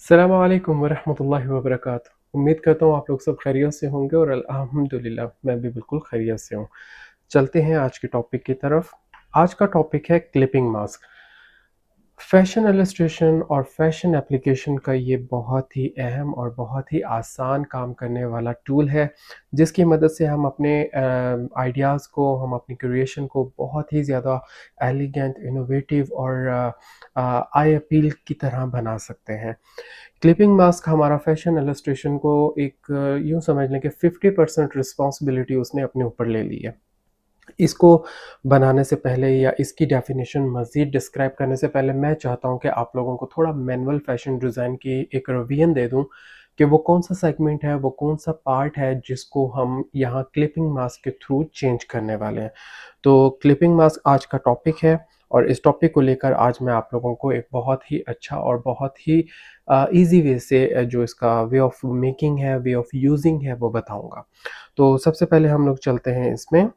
अस्सलाम वालेकुम वरहमतुल्लाहि वबरकातुहू। उम्मीद करता हूँ आप लोग सब खैरियत से होंगे और अल्हम्दुलिल्लाह मैं भी बिल्कुल खैरियत से हूँ। चलते हैं आज के टॉपिक की तरफ। आज का टॉपिक है क्लिपिंग मास्क। फैशन इलस्ट्रेशन और फैशन एप्लीकेशन का ये बहुत ही अहम और बहुत ही आसान काम करने वाला टूल है, जिसकी मदद से हम अपने आइडियाज़ को, हम अपनी क्रिएशन को बहुत ही ज़्यादा एलिगेंट, इनोवेटिव और आई अपील की तरह बना सकते हैं। क्लिपिंग मास्क हमारा फैशन इलस्ट्रेशन को एक यूँ समझ लें कि 50% रिस्पॉन्सिबिलिटी उसने अपने ऊपर ले ली है। इसको बनाने से पहले या इसकी डेफ़िनेशन मज़ीद डिस्क्राइब करने से पहले मैं चाहता हूँ कि आप लोगों को थोड़ा मैनुअल फ़ैशन डिज़ाइन की एक रिवीजन दे दूँ कि वो कौन-सा सेगमेंट है, वो कौन-सा पार्ट है जिसको हम यहाँ क्लिपिंग मास्क के थ्रू चेंज करने वाले हैं। तो क्लिपिंग मास्क आज का टॉपिक है और इस टॉपिक को लेकर आज मैं आप लोगों को एक बहुत ही अच्छा और बहुत ही ईज़ी वे से जो इसका वे ऑफ़ मेकिंग है, वे ऑफ़ यूज़िंग है, वो बताऊँगा। तो सबसे पहले हम लोग चलते हैं इसमें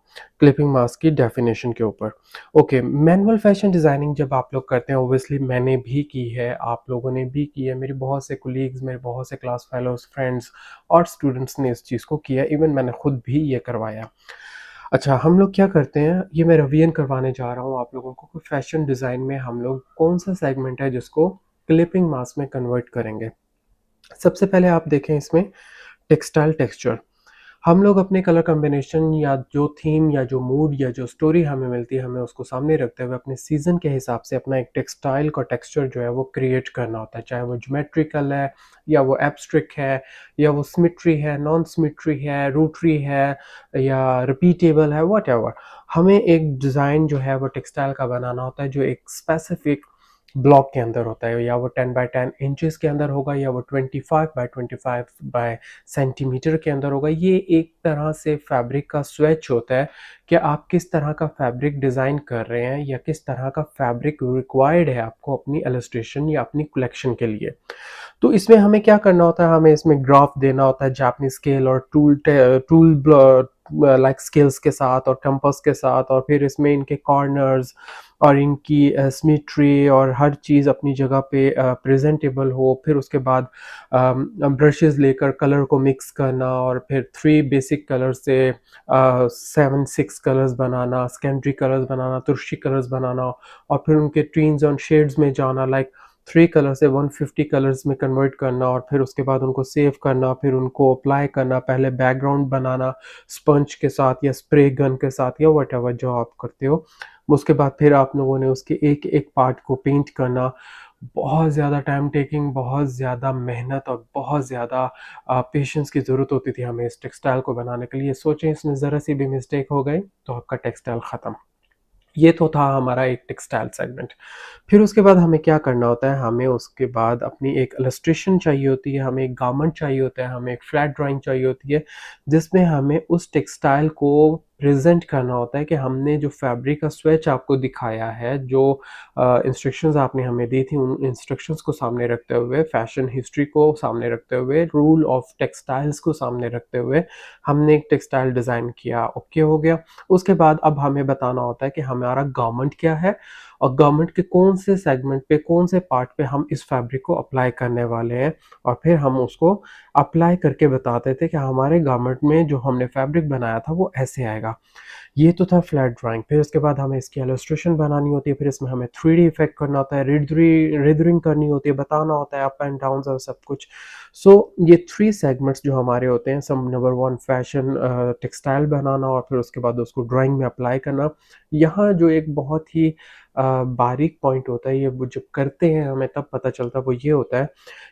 क्लिपिंग मास्क की डेफ़िनेशन के ऊपर। ओके, मैनुअल फ़ैशन डिज़ाइनिंग जब आप लोग करते हैं, ऑब्वियसली मैंने भी की है, आप लोगों ने भी की है, मेरे बहुत से कोलीग्स, मेरे बहुत से क्लास फ़ेलोज़, फ्रेंड्स और स्टूडेंट्स ने इस चीज़ को किया, इवन मैंने खुद भी ये करवाया। अच्छा, हम लोग क्या करते हैं, ये मैं रिवीजन करवाने जा रहा हूँ आप लोगों को कि फ़ैशन डिज़ाइन में हम लोग कौन-सा सेगमेंट है जिसको क्लिपिंग मास्क में कन्वर्ट करेंगे। सबसे पहले आप देखें इसमें टेक्सटाइल टेक्सचर। हम लोग अपने कलर कॉम्बिनेशन या जो थीम या जो मूड या जो स्टोरी हमें मिलती है, हमें उसको सामने रखते हुए अपने सीज़न के हिसाब से अपना एक टेक्सटाइल का टेक्सचर जो है वो क्रिएट करना होता है। चाहे वो ज्योमेट्रिकल है या वो एब्स्ट्रैक्ट है या वो सिमेट्री है, नॉन सिमेट्री है, रूटरी है या रिपीटेबल है, व्हाटएवर। हमें एक डिज़ाइन जो है वो टेक्सटाइल का बनाना होता है जो एक स्पेसिफिक ब्लॉक के अंदर होता है, या वो 10 बाय 10 इंचेस के अंदर होगा या वो 25 बाय 25 बाय सेंटीमीटर के अंदर होगा। ये एक तरह से फैब्रिक का स्वेच होता है कि आप किस तरह का फैब्रिक डिज़ाइन कर रहे हैं या किस तरह का फैब्रिक रिक्वायर्ड है आपको अपनी इलस्ट्रेशन या अपनी कलेक्शन के लिए। तो इसमें हमें क्या करना होता है, हमें इसमें ग्राफ देना होता है जापानी स्केल और लाइक स्केल्स के साथ और कंपास के साथ, और फिर इसमें इनके कॉर्नर्स और इनकी सिमेट्री और हर चीज़ अपनी जगह पे प्रेजेंटेबल हो। फिर उसके बाद ब्रशेस लेकर कलर को मिक्स करना और फिर 3 बेसिक कलर से 7-6 कलर्स बनाना, सेकेंडरी कलर्स बनाना, टर्शियरी कलर्स बनाना और फिर उनके ट्वीन्स और शेड्स में जाना, लाइक 3 कलर से 150 कलर्स में कन्वर्ट करना और फिर उसके बाद उनको सेव करना, फिर उनको अप्लाई करना, पहले बैकग्राउंड बनाना स्पंज के साथ या स्प्रे गन के साथ या व्हाटएवर जो आप करते हो। उसके बाद फिर आप लोगों ने उसके एक-एक पार्ट को पेंट करना। बहुत ज़्यादा टाइम टेकिंग, बहुत ज़्यादा मेहनत और बहुत ज़्यादा पेशेंस की ज़रूरत होती थी हमें इस टेक्सटाइल को बनाने के लिए। सोचें इसमें ज़रा-सी भी मिस्टेक हो गई तो आपका टेक्सटाइल ख़त्म। ये तो था हमारा एक टेक्सटाइल सेगमेंट। फिर उसके बाद हमें क्या करना होता है, हमें उसके बाद अपनी एक इलस्ट्रेशन चाहिए होती है, हमें एक गारमेंट चाहिए होता है, हमें एक फ्लैट ड्राइंग चाहिए होती है, जिसमें हमें उस टेक्सटाइल को प्रेज़ेंट करना होता है कि हमने जो फैब्रिक का स्वेच आपको दिखाया है, जो इंस्ट्रक्शंस आपने हमें दी थी, उन इंस्ट्रक्शंस को सामने रखते हुए, फैशन हिस्ट्री को सामने रखते हुए, रूल ऑफ टेक्सटाइल्स को सामने रखते हुए, हमने एक टेक्सटाइल डिज़ाइन किया, ओके हो गया। उसके बाद अब हमें बताना होता है कि हमारा गारमेंट क्या है और गारमेंट के कौन से सेगमेंट पे, कौन से पार्ट पे हम इस फैब्रिक को अप्लाई करने वाले हैं, और फिर हम उसको अप्लाई करके बताते थे कि हमारे गारमेंट में जो हमने फैब्रिक बनाया था वो ऐसे आएगा। ये तो था फ्लैट ड्राइंग। फिर उसके बाद हमें इसकी इलस्ट्रेशन बनानी होती है, फिर इसमें हमें 3D इफ़ेक्ट करना होता है, रिदरिंग करनी होती है, बताना होता है अप एंड डाउन्स और सब कुछ। सो ये 3 सेगमेंट्स जो हमारे होते हैं, सब नंबर 1 फैशन टेक्सटाइल बनाना और फिर उसके बाद उसको ड्राइंग में अप्लाई करना। यहाँ जो एक बहुत ही बारीक पॉइंट होता है, ये वो जब करते हैं हमें तब पता चलता है, वो ये होता है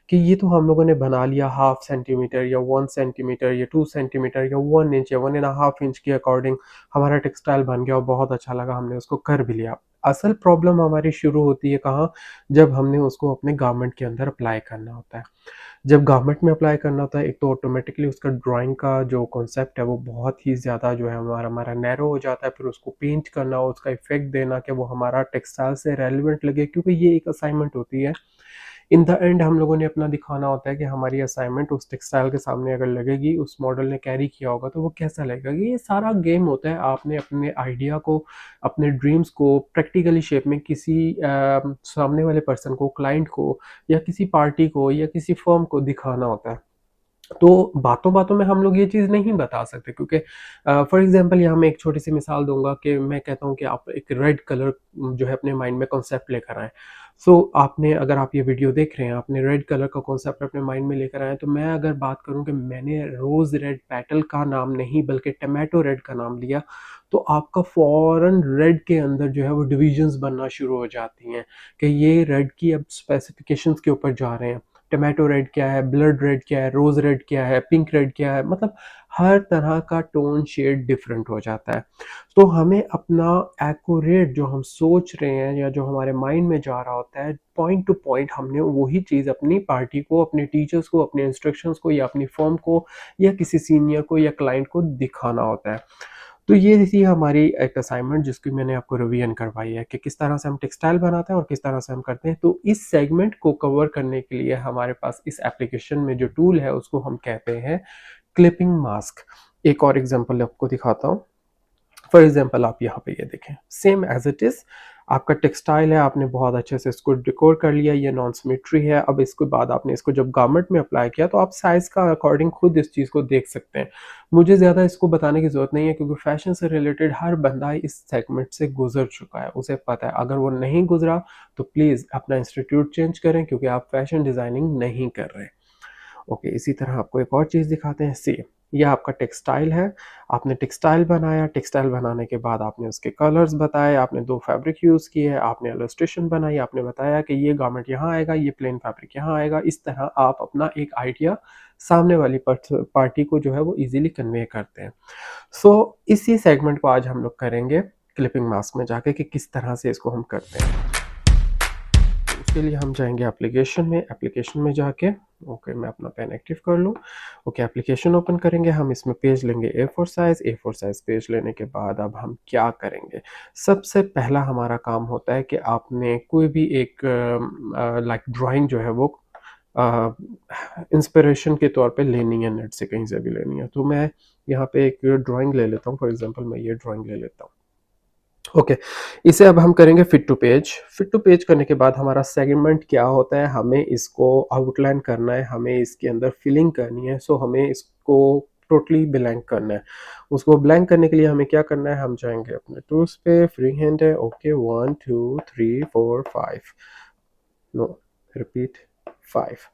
कि ये तो हम लोगों ने बना लिया हाफ सेंटीमीटर या 1 सेंटीमीटर या 2 सेंटीमीटर या 1 इंच या 1 एंड अ हाफ इंच के अकॉर्डिंग हमारा टेक्सटाइल बन गया और बहुत अच्छा लगा, हमने उसको कर भी लिया। असल प्रॉब्लम हमारी शुरू होती है कहाँ? जब हमने उसको अपने गारमेंट के अंदर अप्लाई करना होता है। जब गारमेंट में अप्लाई करना होता है, एक तो ऑटोमेटिकली उसका ड्राइंग का जो कॉन्सेप्ट है वो बहुत ही ज़्यादा जो है हमारा हमारा नैरो हो जाता है। फिर उसको पेंट करना, उसका इफ़ेक्ट देना कि वो हमारा टेक्सटाइल से रेलेवेंट लगे, क्योंकि ये एक असाइनमेंट होती है। इन द एंड हम लोगों ने अपना दिखाना होता है कि हमारी असाइनमेंट उस टेक्सटाइल के सामने अगर लगेगी, उस मॉडल ने कैरी किया होगा तो वो कैसा लगेगा। ये सारा गेम होता है, आपने अपने आइडिया को, अपने ड्रीम्स को प्रैक्टिकली शेप में किसी सामने वाले पर्सन को, क्लाइंट को या किसी पार्टी को या किसी फर्म को दिखाना होता है। तो बातों-बातों में हम लोग ये चीज़ नहीं बता सकते, क्योंकि फॉर एग्ज़ाम्पल यहाँ मैं एक छोटी-सी मिसाल दूँगा कि मैं कहता हूँ कि आप एक रेड कलर जो है अपने माइंड में कॉन्सेप्ट लेकर आएँ। सो आपने, अगर आप ये वीडियो देख रहे हैं, आपने रेड कलर का कॉन्सेप्ट अपने माइंड में लेकर आए, तो मैं अगर बात करूँ कि मैंने रोज़ रेड पेटल का नाम नहीं बल्कि टोमेटो रेड का नाम लिया, तो आपका फ़ौरन रेड के अंदर जो है वो डिविज़न्स बनना शुरू हो जाती हैं कि ये रेड की अब स्पेसिफ़िकेशंस के ऊपर जा रहे हैं। टोमेटो रेड क्या है, ब्लड रेड क्या है, रोज़ रेड क्या है, पिंक रेड क्या है, मतलब हर तरह का टोन शेड डिफरेंट हो जाता है। तो हमें अपना एक्यूरेट जो हम सोच रहे हैं या जो हमारे माइंड में जा रहा होता है, पॉइंट टू पॉइंट हमने वही चीज़ अपनी पार्टी को, अपने टीचर्स को, अपने इंस्ट्रक्शंस को या अपनी फर्म को या किसी सीनियर को या क्लाइंट को दिखाना होता है। तो ये थी हमारी एक असाइनमेंट जिसकी मैंने आपको रिवीजन करवाई है कि किस तरह से हम टेक्सटाइल बनाते हैं और किस तरह से हम करते हैं। तो इस सेगमेंट को कवर करने के लिए हमारे पास इस एप्लीकेशन में जो टूल है उसको हम कहते हैं क्लिपिंग मास्क। एक और एग्जांपल आपको दिखाता हूँ। फॉर एग्जाम्पल आप यहाँ पे ये देखें, सेम एज इट इज़ आपका टेक्सटाइल है, आपने बहुत अच्छे से इसको डेकोर कर लिया, ये नॉन सिमेट्री है। अब इसके बाद आपने इसको जब गारमेंट में अप्लाई किया तो आप साइज़ का अकॉर्डिंग खुद इस चीज़ को देख सकते हैं। मुझे ज़्यादा इसको बताने की ज़रूरत नहीं है, क्योंकि फैशन से रिलेटेड हर बंदा इस सेगमेंट से गुजर चुका है, उसे पता है। अगर वो नहीं गुजरा तो प्लीज़ अपना इंस्टीट्यूट चेंज करें, क्योंकि आप फैशन डिज़ाइनिंग नहीं कर रहे। ओके, इसी तरह आपको एक और चीज़ दिखाते हैं। सी, यह आपका टेक्सटाइल है, आपने टेक्सटाइल बनाया, टेक्सटाइल बनाने के बाद आपने उसके कलर्स बताए, आपने 2 फैब्रिक यूज़ किए, आपने इलस्ट्रेशन बनाई, आपने बताया कि ये गारमेंट यहाँ आएगा, ये प्लेन फैब्रिक यहाँ आएगा। इस तरह आप अपना एक आइडिया सामने वाली पार्टी को जो है वो ईज़िली कन्वे करते हैं। सो इसी सेगमेंट को आज हम लोग करेंगे क्लिपिंग मास्क में जाके कि किस तरह से इसको हम करते हैं। उसके लिए हम जाएँगे एप्लीकेशन में जाके ओके, मैं अपना पेन एक्टिव कर लूँ। ओके, एप्लीकेशन ओपन करेंगे, हम इसमें पेज लेंगे ए4 साइज़ पेज लेने के बाद अब हम क्या करेंगे? सबसे पहला हमारा काम होता है कि आपने कोई भी एक लाइक ड्राइंग जो है वो अ, इंस्पिरेशन के तौर पे लेनी है, नेट से कहीं से भी लेनी है। तो मैं यहाँ पे एक ड्राइंग ले लेता हूँ, फॉर एग्ज़ाम्पल मैं ये ड्राइंग ले लेता हूँ। ओके, इसे अब हम करेंगे fit to page. Fit to page करने के बाद हमारा सेगमेंट क्या होता है, हमें इसको आउटलाइन करना है, हमें इसके अंदर फिलिंग करनी है, सो हमें इसको टोटली ब्लैंक करना है। उसको ब्लैंक करने के लिए हमें क्या करना है, हम जाएँगे अपने टूल्स पे, फ्री हैंड है, ओके 1 2 3 4 5 नो रिपीट 5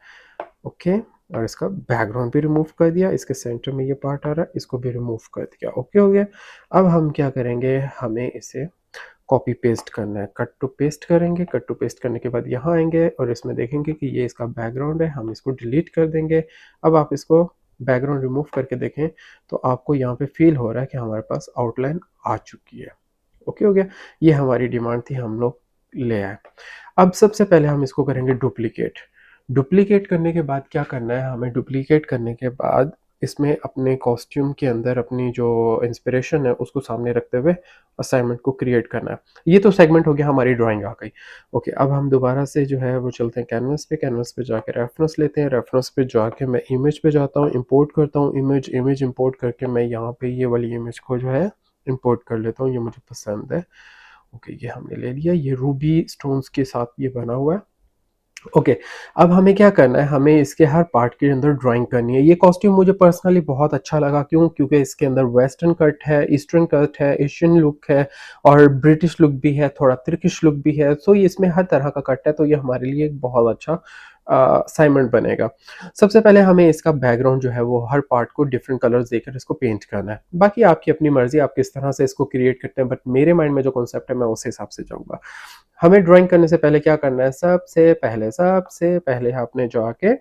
ओके, और इसका बैकग्राउंड भी रिमूव कर दिया, इसके सेंटर में ये पार्ट आ रहा है, इसको भी रिमूव कर दिया, ओके हो गया। अब हम क्या करेंगे, हमें इसे कॉपी पेस्ट करना है, कट टू पेस्ट करेंगे, कट टू पेस्ट करने के बाद यहाँ आएँगे और इसमें देखेंगे कि ये इसका बैकग्राउंड है, हम इसको डिलीट कर देंगे। अब आप इसको बैकग्राउंड रिमूव करके देखें तो आपको यहाँ पे फ़ील हो रहा है कि हमारे पास आउटलाइन आ चुकी है। ओके हो गया, ये हमारी डिमांड थी, हम लोग ले आए। अब सबसे पहले हम इसको करेंगे डुप्लिकेट। डुप्लिकेट करने के बाद क्या करना है, हमें डुप्लिकेट करने के बाद इसमें अपने कॉस्ट्यूम के अंदर अपनी जो इंस्पिरेशन है उसको सामने रखते हुए असाइनमेंट को क्रिएट करना है। ये तो सेगमेंट हो गया, हमारी ड्राइंग आ गई। ओके, अब हम दोबारा से जो है वो चलते हैं कैनवस पे जाके रेफरेंस लेते हैं, रेफरेंस पे जाके मैं इमेज पे जाता हूँ, इंपोर्ट करता हूँ इमेज इंपोर्ट करके मैं यहाँ पे ये वाली इमेज को जो है इंपोर्ट कर लेता हूँ, ये मुझे पसंद है। ओके, ये हमने ले लिया, ये रूबी स्टोन्स के साथ ये बना हुआ है। ओके, अब हमें क्या करना है, हमें इसके हर पार्ट के अंदर ड्राइंग करनी है। ये कॉस्ट्यूम मुझे पर्सनली बहुत अच्छा लगा, क्यों? क्योंकि इसके अंदर वेस्टर्न कट है, ईस्टर्न कट है, एशियन लुक है और ब्रिटिश लुक भी है, थोड़ा तुर्किश लुक भी है। सो इसमें हर तरह का कट है, तो ये हमारे लिए एक बहुत अच्छा असाइनमेंट बनेगा। सबसे पहले हमें इसका बैकग्राउंड जो है वो हर पार्ट को डिफरेंट कलर्स देकर इसको पेंट करना है। बाकी आपकी अपनी मर्ज़ी, आप किस तरह से इसको क्रिएट करते हैं, बट मेरे माइंड में जो कॉन्सेप्ट है मैं उस हिसाब से जाऊँगा। हमें ड्राइंग करने से पहले क्या करना है, सबसे पहले आपने जाके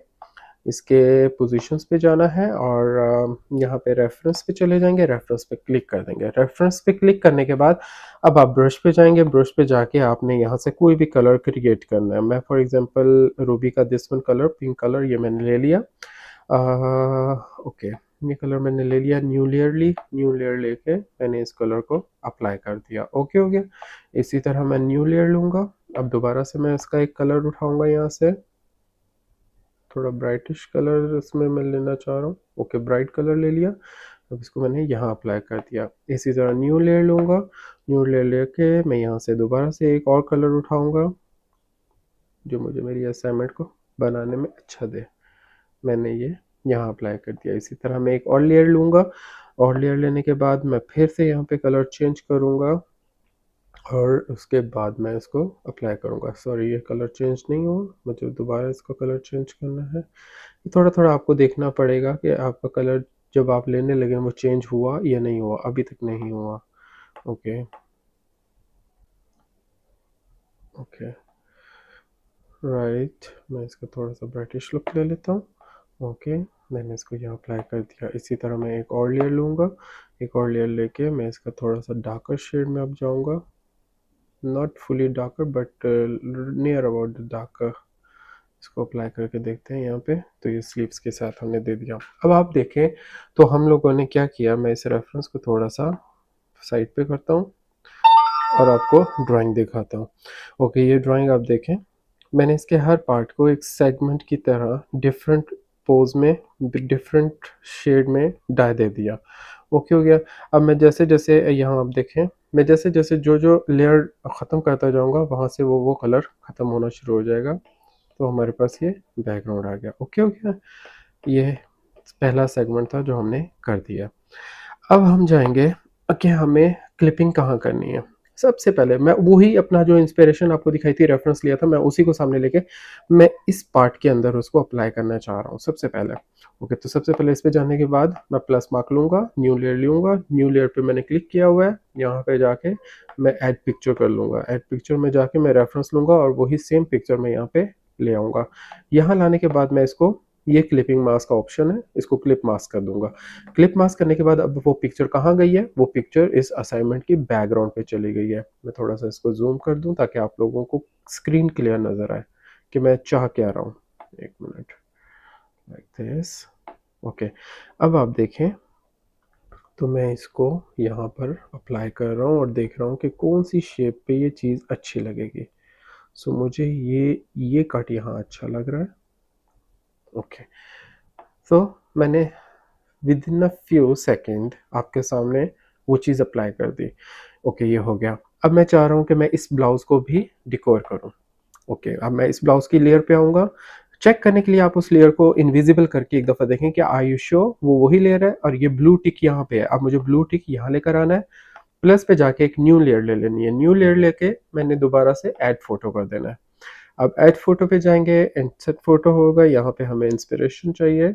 इसके पोजीशंस पे जाना है और यहाँ पे रेफरेंस पे चले जाएंगे, रेफरेंस पे क्लिक कर देंगे। रेफरेंस पे क्लिक करने के बाद अब आप ब्रश पे जाएंगे, ब्रश पे जाके आपने यहाँ से कोई भी कलर क्रिएट करना है। मैं फॉर एग्जांपल रूबी का this one colour, pink colour, ये मैंने ले लिया। ओके, ये कलर मैंने ले लिया, न्यू लेयर लेके मैंने इस कलर को अप्लाई कर दिया। ओके हो गया, इसी तरह मैं न्यू लेयर लूँगा। अब दोबारा से मैं इसका एक कलर उठाऊँगा यहाँ से, थोड़ा ब्राइटिश कलर इसमें मैं लेना चाह रहा हूँ। ओके, ब्राइट कलर ले लिया। अब इसको मैंने यहाँ अप्लाई कर दिया। इसी तरह न्यू लेयर लूँगा। न्यू लेयर लेके मैं यहाँ से दोबारा से एक और कलर उठाऊँगा जो मुझे मेरी असाइनमेंट को बनाने में अच्छा दे। मैंने ये यहाँ अप्लाई कर दिया। इसी तरह मैं एक और लेयर लूँगा और लेयर लेने के बाद मैं फिर से यहाँ पे कलर चेंज करूँगा और उसके बाद मैं इसको अप्लाई करूँगा। सॉरी, ये कलर चेंज नहीं हुआ, मुझे दोबारा इसका कलर चेंज करना है। थोड़ा थोड़ा आपको देखना पड़ेगा कि आपका कलर जब आप लेने लगे वो चेंज हुआ या नहीं हुआ। अभी तक नहीं हुआ। ओके ओके राइट, मैं इसका थोड़ा सा ब्राइटिश लुक ले लेता हूँ। ओके, मैंने इसको यहाँ अप्लाई कर दिया। इसी तरह मैं एक और लेयर लूँगा। एक और लेयर लेके मैं इसका थोड़ा सा डार्कर शेड में अब जाऊँगा, not fully darker but near about the darker. इसको अप्लाई करके देखते हैं यहाँ पे। तो ये स्लीव्स के साथ हमने दे दिया। अब आप देखें तो हम लोगों ने क्या किया, मैं इस रेफरेंस को थोड़ा सा साइड पे करता हूँ और आपको ड्राइंग दिखाता हूँ। ओके, ये ड्राइंग आप देखें, मैंने इसके हर पार्ट को एक सेगमेंट की तरह डिफरेंट पोज में डिफरेंट शेड में डाई दे दिया। ओके हो गया। अब मैं जैसे जैसे यहाँ आप देखें, मैं जैसे जैसे जो जो लेयर ख़त्म करता जाऊँगा वहाँ से वो कलर ख़त्म होना शुरू हो जाएगा। तो हमारे पास ये बैकग्राउंड आ गया। ओके हो गया। ये पहला सेगमेंट था जो हमने कर दिया। अब हम जाएंगे कि हमें क्लिपिंग कहाँ करनी है। सबसे पहले मैं वही अपना जो इंस्पिरेशन आपको दिखाई थी, रेफरेंस लिया था, मैं उसी को सामने लेके मैं इस पार्ट के अंदर उसको अप्लाई करना चाह रहा हूँ सबसे पहले। ओके, तो सबसे पहले इस पे जाने के बाद मैं प्लस मार्क लूँगा, न्यू लेयर लूँगा। न्यू लेयर पे मैंने क्लिक किया हुआ है। यहाँ पे जाके मैं ऐड पिक्चर कर लूँगा। ऐड पिक्चर में जाके मैं रेफरेंस लूँगा और वही सेम पिक्चर मैं यहाँ पे ले आऊँगा। यहाँ लाने के बाद मैं इसको, ये क्लिपिंग मास्क का ऑप्शन है, इसको क्लिप मास्क कर दूंगा। क्लिप मास्क करने के बाद अब वो पिक्चर कहाँ गई है, वो पिक्चर इस असाइनमेंट की बैकग्राउंड पे चली गई है। मैं थोड़ा सा इसको जूम कर दूं ताकि आप लोगों को स्क्रीन क्लियर नजर आए कि मैं चाह क्या रहा हूँ। एक मिनट, लाइक दिस। ओके, अब आप देखें तो मैं इसको यहाँ पर अप्लाई कर रहा हूँ और देख रहा हूँ कि कौन सी शेप पे ये चीज़ अच्छी लगेगी। सो मुझे ये कट यहाँ अच्छा लग रहा है। ओके, सो मैंने with in a few second आपके सामने वो चीज़ अप्लाई कर दी। ओके, ये हो गया। अब मैं चाह रहा हूँ कि मैं इस ब्लाउज को भी डिकोर करूँ। ओके, अब मैं इस ब्लाउज की लेयर पे आऊँगा। चेक करने के लिए आप उस लेयर को इनविजिबल करके एक दफ़ा देखें कि आर यू श्योर वो वही लेयर है, और ये ब्लू टिक यहाँ पे है। अब मुझे ब्लू टिक यहाँ लेकर आना है, प्लस पे जाके एक न्यू लेयर ले लेनी है। न्यू लेयर लेके मैंने दोबारा से ऐड फोटो कर देना है। अब ऐड फोटो पे जाएंगे, इंसर्ट फोटो होगा, यहाँ पे हमें इंस्पिरेशन चाहिए,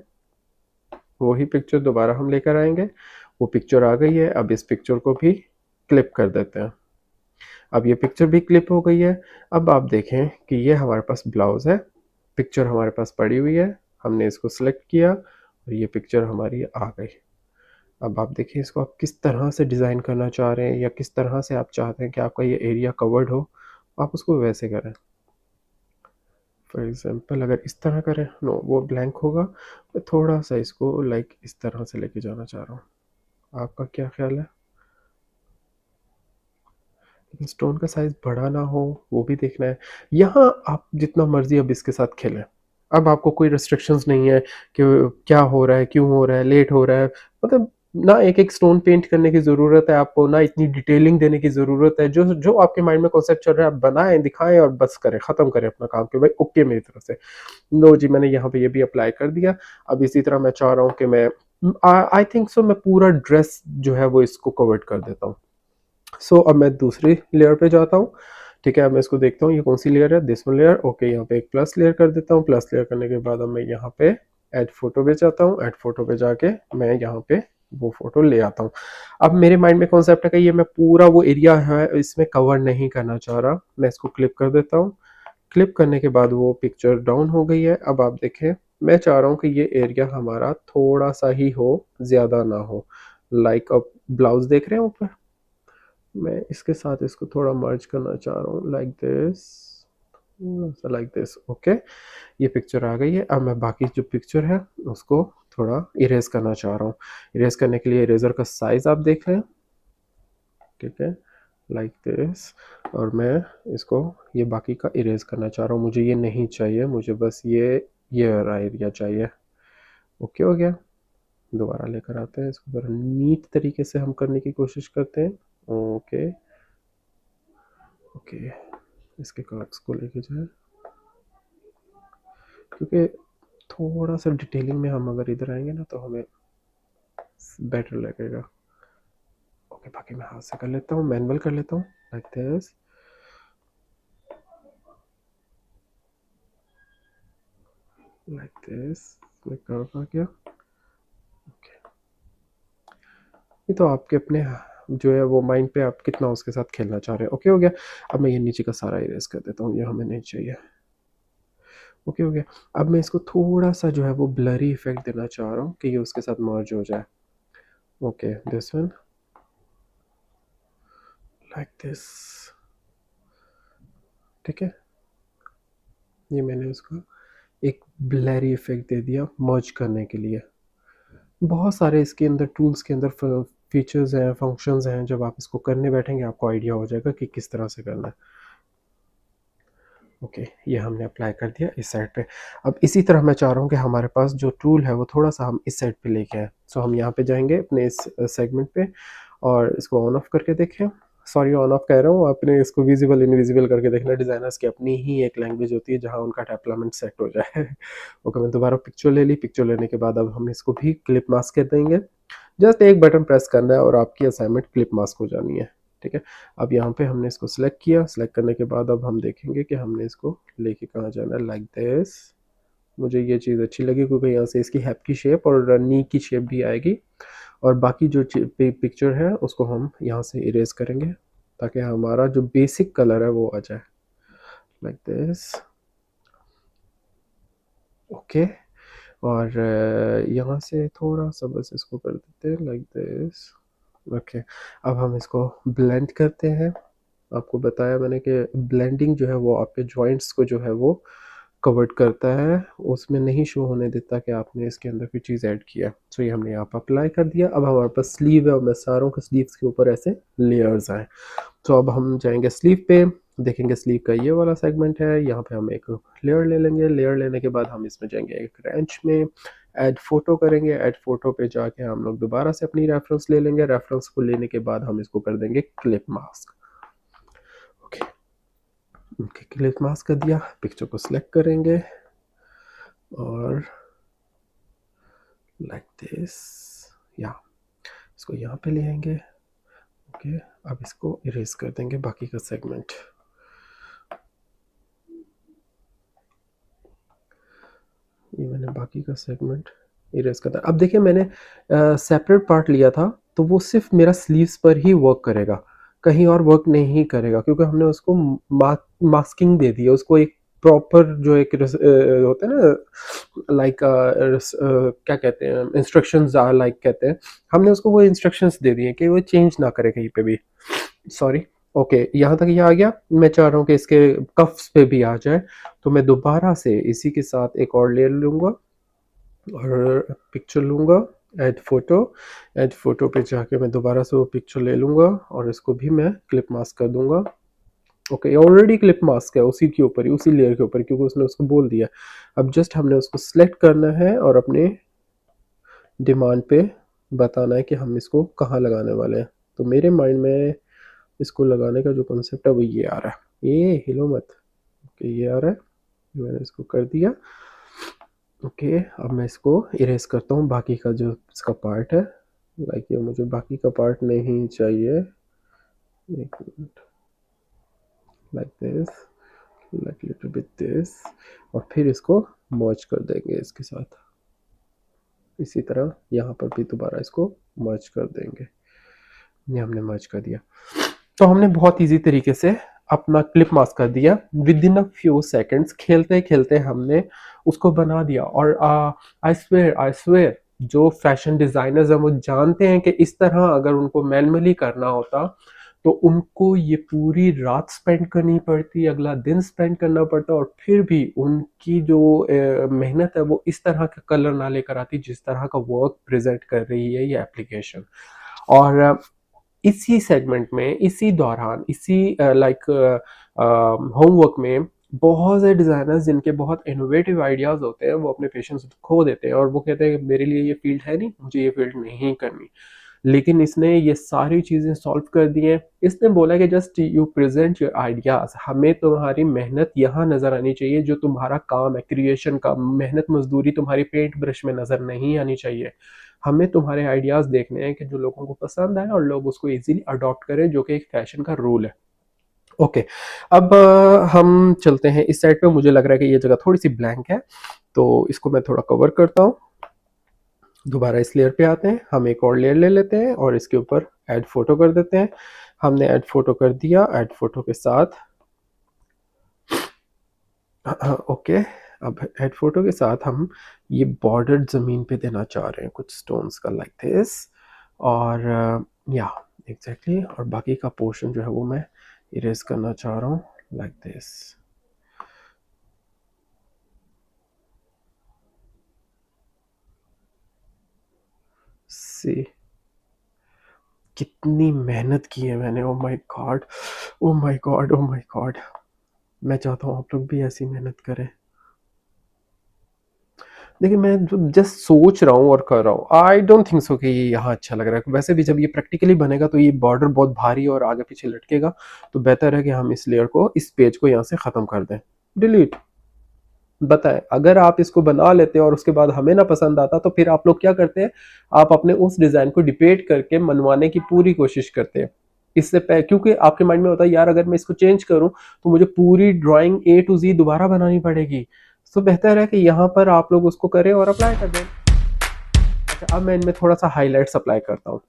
वही पिक्चर दोबारा हम लेकर आएंगे। वो पिक्चर आ गई है। अब इस पिक्चर को भी क्लिप कर देते हैं। अब ये पिक्चर भी क्लिप हो गई है। अब आप देखें कि ये हमारे पास ब्लाउज है, पिक्चर हमारे पास पड़ी हुई है, हमने इसको सिलेक्ट किया और ये पिक्चर हमारी आ गई। अब आप देखिए इसको आप किस तरह से डिज़ाइन करना चाह रहे हैं या किस तरह से आप चाहते हैं कि आपका ये एरिया कवर्ड हो, आप उसको वैसे करें। फॉर एग्जांपल अगर इस तरह करें, नो वो ब्लैंक होगा। मैं थोड़ा सा इसको लाइक इस तरह से लेके जाना चाह रहा हूँ। आपका क्या ख्याल है? लेकिन स्टोन का साइज बड़ा ना हो, वो भी देखना है। यहाँ आप जितना मर्जी अब इसके साथ खेलें। अब आपको कोई रिस्ट्रिक्शंस नहीं है कि क्या हो रहा है, क्यों हो रहा है, लेट हो रहा है। मतलब ना एक एक स्टोन पेंट करने की ज़रूरत है आपको, ना इतनी डिटेलिंग देने की ज़रूरत है। जो जो आपके माइंड में कॉन्सेप्ट चल रहा है आप बनाएं, दिखाएं और बस करें, ख़त्म करें अपना काम कि भाई ओके मेरी तरफ से। लो जी, मैंने यहाँ पे ये भी अप्लाई कर दिया। अब इसी तरह मैं चाह रहा हूँ कि मैं आई थिंक सो मैं पूरा ड्रेस जो है वो इसको कवर कर देता हूँ। सो अब मैं दूसरी लेयर पे जाता हूँ। ठीक है, अब मैं इसको देखता हूँ ये कौन सी लेयर है, दिस वन लेयर। ओके, यहाँ पे एक प्लस लेयर कर देता हूँ। प्लस लेयर करने के बाद अब मैं यहाँ पे ऐड फोटो पे जाता हूँ। ऐड फोटो पे जाके मैं यहाँ पे वो फोटो ले आता हूँ। अब मेरे माइंड में कॉन्सेप्ट है कि ये मैं पूरा वो एरिया है इसमें कवर नहीं करना चाह रहा। मैं इसको क्लिप कर देता हूँ। क्लिप करने के बाद वो पिक्चर डाउन हो गई है। अब आप देखें, मैं चाह रहा हूँ कि ये एरिया हमारा थोड़ा सा ही हो, ज्यादा ना हो। लाइक अब ब्लाउज देख रहे हैं ऊपर, मैं इसके साथ इसको थोड़ा मर्ज करना चाह रहा हूँ, like this, like this. Okay, ये पिक्चर आ गई है। अब मैं बाकी जो पिक्चर है उसको थोड़ा इरेज करना चाह रहा हूँ। इरेज करने के लिए इरेजर का साइज आप देख लें। ठीक है, लाइक दिस। और मैं इसको ये बाकी का इरेज करना चाह रहा हूँ। मुझे ये नहीं चाहिए, मुझे बस ये ये वाला एरिया चाहिए। ओके हो गया। दोबारा लेकर आते हैं इसको, जरा नीट तरीके से हम करने की कोशिश करते हैं। ओके ओके, इसके कर्व्स को लेके जाए, क्योंकि थोड़ा सा डिटेलिंग में हम अगर इधर आएंगे ना तो हमें बेटर लगेगा। ओके, बाकी मैं हाथ से कर लेता हूँ, मैनुअल कर लेता हूँ, like this, like this. Curve आ गया। ओके, ये तो आपके अपने जो है वो माइंड पे आप कितना उसके साथ खेलना चाह रहे हैं। ओके हो गया। अब मैं ये नीचे का सारा इरेज कर देता हूँ, ये हमें नहीं चाहिए। ओके हो गया। अब मैं इसको थोड़ा सा जो है वो ब्लरी इफेक्ट देना चाह रहा हूँ कि ये उसके साथ मर्ज हो जाए। Okay, this one, like this. ठीक है, ये मैंने उसको एक ब्लरी इफेक्ट दे दिया मर्ज करने के लिए। बहुत सारे इसके अंदर टूल्स के अंदर फीचर्स हैं, फंक्शंस हैं, जब आप इसको करने बैठेंगे आपको आइडिया हो जाएगा कि किस तरह से करना है। ओके, ये हमने अप्लाई कर दिया इस साइड पे। अब इसी तरह मैं चाह रहा हूँ कि हमारे पास जो टूल है वो थोड़ा सा हम इस साइड पे लेके आए। सो हम यहाँ पे जाएंगे अपने इस सेगमेंट पे और इसको ऑन ऑफ करके देखें। सॉरी, ऑन ऑफ कह रहा हूँ, आपने इसको विजिबल इनविजिबल करके देखना। डिजाइनर्स की अपनी ही एक लैंग्वेज होती है जहाँ उनका डेवलपमेंट सेट हो जाए। ओके, मैं दोबारा पिक्चर ले ली। पिक्चर लेने के बाद अब हम इसको भी क्लिप मास्क कर देंगे। जस्ट एक बटन प्रेस करना है और आपकी असाइनमेंट क्लिप मास्क हो जानी है। ठीक है, अब यहाँ पे हमने इसको सिलेक्ट किया। सिलेक्ट करने के बाद अब हम देखेंगे कि हमने इसको लेके कहाँ जाना है, लाइक दिस। मुझे ये चीज़ अच्छी लगी क्योंकि यहाँ से इसकी हैप की शेप और नी की शेप भी आएगी। और बाकी जो पिक्चर है उसको हम यहाँ से इरेज करेंगे ताकि हमारा जो बेसिक कलर है वो आ जाए, लाइक दिस। ओके, और यहाँ से थोड़ा सा बस इसको कर देते हैं, लाइक दिस। ओके, अब हम इसको ब्लेंड करते हैं। आपको बताया मैंने कि ब्लेंडिंग जो है वो आपके जॉइंट्स को जो है वो कवर्ड करता है, उसमें नहीं शो होने देता कि आपने इसके अंदर कोई चीज़ ऐड किया। सो ये हमने यहाँ पर अप्लाई कर दिया। अब हमारे पास स्लीव है और मैं सारों के स्लीव्स के ऊपर ऐसे लेयर्स आए। तो अब हम जाएंगे स्लीव पे, देखेंगे स्लीव का ये वाला सेगमेंट है। यहाँ पे हम एक लेयर ले लेंगे। लेयर लेने के बाद हम इसमें जाएंगे एक रेंच में, ऐड फोटो करेंगे। ऐड फोटो पे जाके हम लोग दोबारा से अपनी रेफरेंस ले लेंगे। रेफरेंस को लेने के बाद हम इसको कर देंगे clip mask. Okay, clip mask कर दिया। पिक्चर को सिलेक्ट करेंगे और लाइक दिस, या इसको यहाँ पे ले आएंगे। ओके, अब इसको इरेज कर देंगे बाकी का सेगमेंट। ये मैंने बाकी का सेगमेंट इरेज कर दिया। अब देखिए मैंने सेपरेट पार्ट लिया था तो वो सिर्फ मेरा स्लीव्स पर ही वर्क करेगा, कहीं और वर्क नहीं करेगा, क्योंकि हमने उसको मास्किंग दे दी है। उसको एक प्रॉपर जो एक होता है ना, लाइक क्या कहते हैं, इंस्ट्रक्शंस लाइक कहते हैं, हमने उसको वो इंस्ट्रक्शंस दे दिए कि वो चेंज ना करे कहीं पे भी। सॉरी। ओके, यहाँ तक ये आ गया। मैं चाह रहा हूँ कि इसके कफ्स पे भी आ जाए, तो मैं दोबारा से इसी के साथ एक और लेयर लूँगा और पिक्चर लूँगा। ऐड फोटो, ऐड फोटो पे जाके मैं दोबारा से वो पिक्चर ले लूँगा और इसको भी मैं क्लिप मास्क कर दूँगा। ओके, ऑलरेडी क्लिप मास्क है उसी के ऊपर ही, उसी लेयर के ऊपर, क्योंकि उसने उसको बोल दिया। अब जस्ट हमने उसको सिलेक्ट करना है और अपने डिमांड पे बताना है कि हम इसको कहाँ लगाने वाले हैं। तो मेरे माइंड में इसको लगाने का जो कॉन्सेप्ट है वो ये आ रहा है। ये हिलो मत। ओके, ये आ रहा है, मैंने इसको कर दिया। ओके, अब मैं इसको इरेज करता हूँ बाकी का जो इसका पार्ट है। लाइक ये मुझे बाकी का पार्ट नहीं चाहिए। एक minute, like this, like little bit this, और फिर इसको मर्ज कर देंगे इसके साथ। इसी तरह यहाँ पर भी दोबारा इसको मर्ज कर देंगे। ये हमने मर्ज कर दिया। तो हमने बहुत इजी तरीके से अपना क्लिप मास्क कर दिया। With in a few seconds खेलते खेलते हमने उसको बना दिया। और आई स्वेयर जो फैशन डिजाइनर्स हैं वो जानते हैं कि इस तरह अगर उनको मैनुअली करना होता तो उनको ये पूरी रात स्पेंड करनी पड़ती, अगला दिन स्पेंड करना पड़ता, और फिर भी उनकी जो मेहनत है वो इस तरह का कलर ना लेकर आती जिस तरह का वर्क प्रेजेंट कर रही है ये एप्लीकेशन। और इसी सेगमेंट में, इसी दौरान, इसी लाइक होमवर्क में बहुत से डिज़ाइनर्स जिनके बहुत इनोवेटिव आइडियाज़ होते हैं वो अपने पेशेंस खो देते हैं और वो कहते हैं कि मेरे लिए ये फील्ड है नहीं, मुझे ये फील्ड नहीं करनी। लेकिन इसने ये सारी चीज़ें सॉल्व कर दी हैं। इसने बोला कि just you present your ideas, हमें तुम्हारी मेहनत यहाँ नज़र आनी चाहिए, जो तुम्हारा काम है क्रिएशन का, मेहनत मजदूरी तुम्हारी पेंट ब्रश में नज़र नहीं आनी चाहिए। हमें तुम्हारे आइडियाज़ देखने हैं कि जो लोगों को पसंद आए और लोग उसको इजीली अडॉप्ट करें, जो कि एक फैशन का रूल है। ओके, अब हम चलते हैं इस साइड पे। मुझे लग रहा है कि ये जगह थोड़ी सी ब्लैंक है, तो इसको मैं थोड़ा कवर करता हूँ। दोबारा इस लेयर पे आते हैं, हम एक और लेयर ले लेते हैं और इसके ऊपर ऐड फोटो कर देते हैं। हमने ऐड फोटो कर दिया। ऐड फोटो के साथ ओके, अब ऐड फोटो के साथ हम ये बॉर्डर जमीन पे देना चाह रहे हैं कुछ स्टोन्स का, लाइक दिस। और या एग्जैक्टली, और बाकी का पोर्शन जो है वो मैं इरेज करना चाह रहा हूँ, लाइक दिस। सी, कितनी मेहनत की है मैंने। Oh my God, oh my God, oh my God. मैं चाहता हूँ आप लोग भी ऐसी मेहनत करें। देखिए, मैं जो जस्ट सोच रहा हूँ और कर रहा हूँ, आई डोंट थिंक सो कि ये यहाँ अच्छा लग रहा है। वैसे भी जब ये प्रैक्टिकली बनेगा तो ये बॉर्डर बहुत भारी और आगे पीछे लटकेगा, तो बेहतर है कि हम इस लेयर को, इस पेज को यहाँ से ख़त्म कर दें। डिलीट। बताएं, अगर आप इसको बना लेते और उसके बाद हमें ना पसंद आता तो फिर आप लोग क्या करते हैं? आप अपने उस डिज़ाइन को डिबेट करके मनवाने की पूरी कोशिश करते हैं। इससे क्योंकि आपके माइंड में होता है यार अगर मैं इसको चेंज करूं तो मुझे पूरी ड्राइंग ए टू जी दोबारा बनानी पड़ेगी। तो बेहतर है कि यहाँ पर आप लोग उसको करें और अप्लाई कर दें। अच्छा, अब मैं इनमें थोड़ा सा हाईलाइट्स अप्लाई करता हूँ।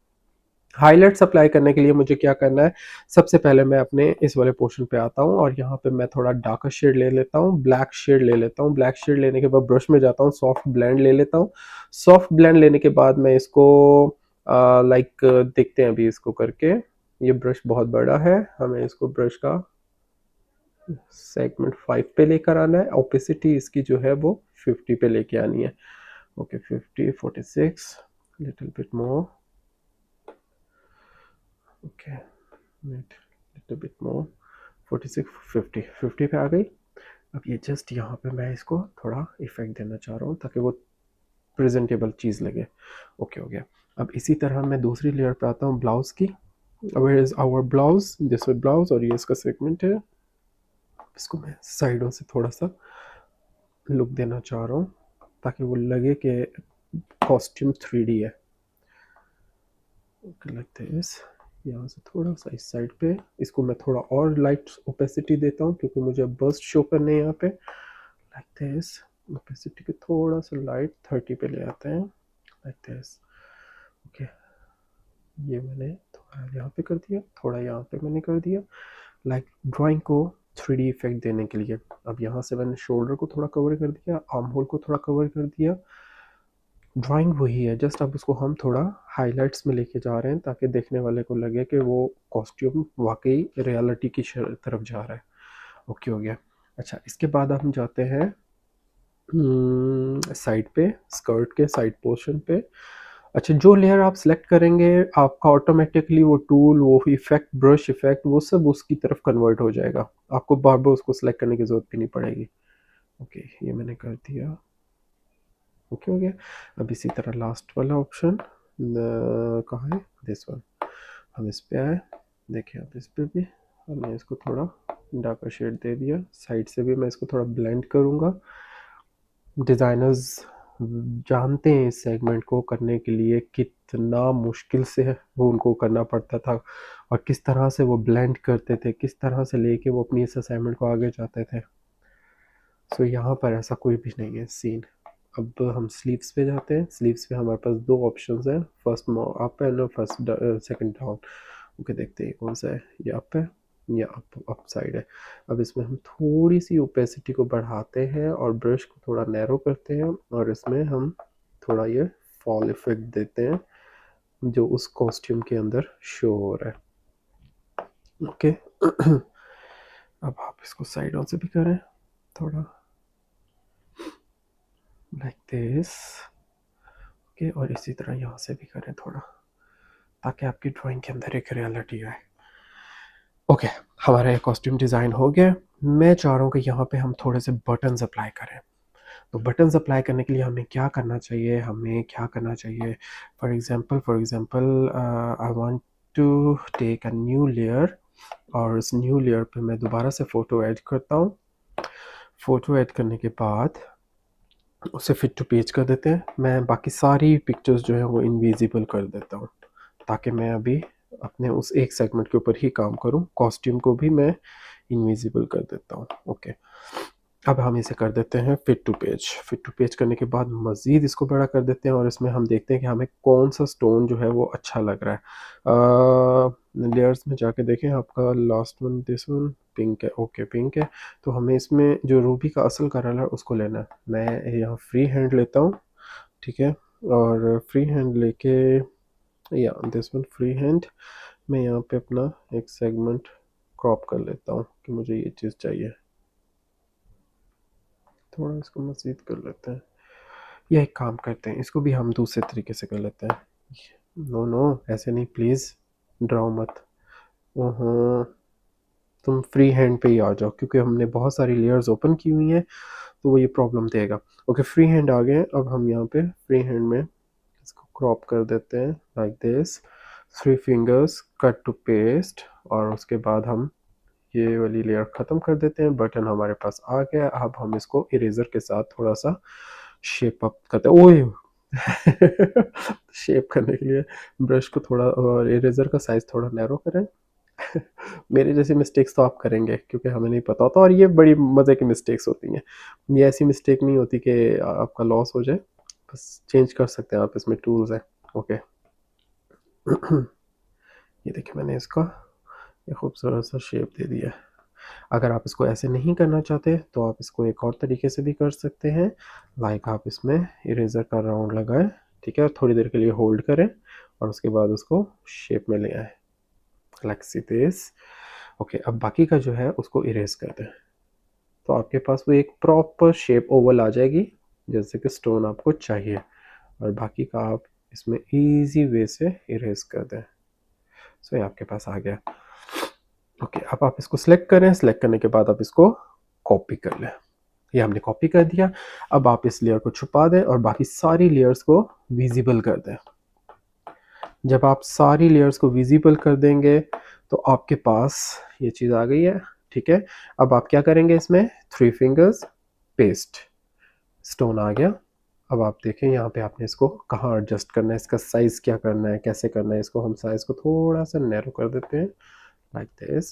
हाईलाइट्स अप्लाई करने के लिए मुझे क्या करना है? सबसे पहले मैं अपने इस वाले पोर्शन पे आता हूँ और यहाँ पे मैं थोड़ा डार्कर शेड ले लेता हूँ, ब्लैक शेड ले लेता हूँ। ब्लैक शेड लेने के बाद ब्रश में जाता हूँ, सॉफ्ट ब्लेंड ले लेता हूँ। सॉफ्ट ब्लेंड लेने के बाद मैं इसको लाइक देखते हैं अभी इसको करके। ये ब्रश बहुत बड़ा है, हमें इसको ब्रश का सेगमेंट 5 पे लेकर आना है। ओपेसिटी इसकी जो है वो 50 पे लेके आनी है। Okay, 50, 46, little bit more. Okay, little bit more, 46, 50, 50 पे आ गई। अब ये जस्ट यहाँ पे मैं इसको थोड़ा इफेक्ट देना चाह रहा हूँ ताकि वो प्रेजेंटेबल चीज़ लगे। ओके हो गया। अब इसी तरह मैं दूसरी लेयर पे आता हूँ, ब्लाउज की। Where is our blouse? This way blouse, और ये इसका सेगमेंट है। इसको मैं साइडों से थोड़ा सा लुक देना चाह रहा हूँ ताकि वो लगे कि कॉस्ट्यूम 3D है। ओके, लगता है इस यहाँ से थोड़ा सा इस साइड पे इसको मैं थोड़ा और लाइट ओपेसिटी देता हूँ क्योंकि मुझे बर्स्ट शो करने हैं यहाँ पे। लाइक दिस, ओपेसिटी को थोड़ा सा लाइट 30 पे ले आते हैं, लाइक दिस। ओके, ये मैंने थोड़ा यहाँ पे कर दिया, थोड़ा यहाँ पे मैंने कर दिया, लाइक ड्राइंग को 3D इफेक्ट देने के लिए। अब यहाँ से मैंने शोल्डर को थोड़ा कवर कर दिया, आर्म होल को थोड़ा कवर कर दिया। ड्राइंग वही है, जस्ट अब उसको हम थोड़ा हाइलाइट्स में लेके जा रहे हैं ताकि देखने वाले को लगे कि वो कॉस्ट्यूम वाकई रियलिटी की तरफ जा रहा है। ओके हो गया। अच्छा, इसके बाद हम जाते हैं साइड पे, स्कर्ट के साइड पोर्शन पे। अच्छा, जो लेयर आप सिलेक्ट करेंगे आपका ऑटोमेटिकली वो टूल, वो इफेक्ट, ब्रश इफेक्ट, वो सब उसकी तरफ कन्वर्ट हो जाएगा। आपको बार बार उसको सिलेक्ट करने की ज़रूरत भी नहीं पड़ेगी। ओके, ये मैंने कर दिया। ओके हो गया। अब इसी तरह लास्ट वाला ऑप्शन कहाँ है? This one. हम इस पे आए, देखिए अब इस पे भी हमने इसको थोड़ा डार्कर शेड दे दिया। साइड से भी मैं इसको थोड़ा ब्लेंड करूँगा। डिज़ाइनर्स जानते हैं इस सेगमेंट को करने के लिए कितना मुश्किल से वो उनको करना पड़ता था और किस तरह से वो ब्लेंड करते थे, किस तरह से लेके वो अपनी इस असाइनमेंट को आगे जाते थे। सो यहाँ पर ऐसा कोई भी नहीं है सीन। अब हम स्लीव्स पे जाते हैं। स्लीव्स पे हमारे पास दो ऑप्शंस हैं, first up and first second down. Okay, देखते हैं कौन सा है। ये अप है या अप साइड है। अब इसमें हम थोड़ी सी ओपेसिटी को बढ़ाते हैं और ब्रश को थोड़ा नैरो करते हैं और इसमें हम थोड़ा ये फॉल इफेक्ट देते हैं जो उस कॉस्ट्यूम के अंदर शो हो रहा है। ओके अब आप इसको साइडों से भी करें थोड़ा, लाइक दिस। ओके, और इसी तरह यहाँ से भी करें थोड़ा ताकि आपकी ड्राइंग के अंदर एक रियलिटी आए। ओके, हमारा ये कॉस्ट्यूम डिज़ाइन हो गया। मैं चाह रहा हूँ कि यहाँ पे हम थोड़े से बटन्स अप्लाई करें। तो बटन्स अप्लाई करने के लिए हमें क्या करना चाहिए, for example I want to take a new layer, और इस न्यू लेयर पे मैं दोबारा से फ़ोटो ऐड करता हूँ। फ़ोटो ऐड करने के बाद उसे फिट टू पेज कर देते हैं। मैं बाकी सारी पिक्चर्स जो है वो इनविजिबल कर देता हूँ, ताकि मैं अभी अपने उस एक सेगमेंट के ऊपर ही काम करूँ। कॉस्ट्यूम को भी मैं इनविजिबल कर देता हूँ। ओके, अब हम इसे कर देते हैं fit to page. Fit to page करने के बाद मज़ीद इसको बड़ा कर देते हैं, और इसमें हम देखते हैं कि हमें कौन सा स्टोन जो है वो अच्छा लग रहा है। लेयर्स में जाके देखें, आपका last one, this one pink है। ओके, पिंक है। तो हमें इसमें जो रूबी का असल कलर है उसको लेना है। मैं यहाँ फ्री हैंड लेता हूँ, ठीक है। और फ्री हैंड लेके, या दिस वन फ्री हैंड, मैं यहाँ पे अपना एक सेगमेंट क्रॉप कर लेता हूँ कि मुझे ये चीज़ चाहिए। थोड़ा इसको मज़ीद कर लेते हैं, या एक काम करते हैं, इसको भी हम दूसरे तरीके से कर लेते हैं। नो नो, ऐसे नहीं, प्लीज़ ड्राओ मत। ओहो, तुम फ्री हैंड पे ही आ जाओ, क्योंकि हमने बहुत सारी लेयर्स ओपन की हुई हैं, तो वो ये प्रॉब्लम देगा। ओके, फ्री हैंड आ गए। अब हम यहाँ पे फ्री हैंड में इसको क्रॉप कर देते हैं like this, 3 fingers, cut to paste, और उसके बाद हम ये वाली लेयर ख़त्म कर देते हैं। बटन हमारे पास आ गया। अब हम इसको इरेज़र के साथ थोड़ा सा शेप अप करते हैं। ओए शेप करने के लिए ब्रश को थोड़ा, और इरेज़र का साइज़ थोड़ा नैरो करें। मेरे जैसी मिस्टेक्स तो आप करेंगे, क्योंकि हमें नहीं पता होता, और ये बड़ी मज़े की मिस्टेक्स होती हैं। ये ऐसी मिस्टेक नहीं होती कि आपका लॉस हो जाए, बस चेंज कर सकते हैं आप, इसमें टूल्स हैं। ओके, ये देखिए मैंने इसका ये खूबसूरत सा शेप दे दिया। अगर आप इसको ऐसे नहीं करना चाहते तो आप इसको एक और तरीके से भी कर सकते हैं। लाइक आप इसमें इरेज़र का राउंड लगाएं, ठीक है, और थोड़ी देर के लिए होल्ड करें, और उसके बाद उसको शेप में ले आए लाइक दिस। ओके, अब बाकी का जो है उसको इरेज कर दें, तो आपके पास वो एक प्रॉपर शेप ओवल आ जाएगी, जैसे कि स्टोन आपको चाहिए, और बाकी का आप इसमें इजी वे से इरेज कर दें। सो ये आपके पास आ गया। ओके, अब आप इसको सिलेक्ट करें। सिलेक्ट करने के बाद आप इसको कॉपी कर लें। ये हमने कॉपी कर दिया। अब आप इस लेयर को छुपा दें और बाकी सारी लेयर्स को विजिबल कर दें। जब आप सारी लेयर्स को विजिबल कर देंगे तो आपके पास ये चीज़ आ गई है, ठीक है। अब आप क्या करेंगे, इसमें 3 फिंगर्स, पेस्ट, स्टोन आ गया। अब आप देखें यहाँ पे आपने इसको कहाँ एडजस्ट करना है, इसका साइज़ क्या करना है, कैसे करना है। इसको हम साइज़ को थोड़ा सा नैरो कर देते हैं लाइक दिस।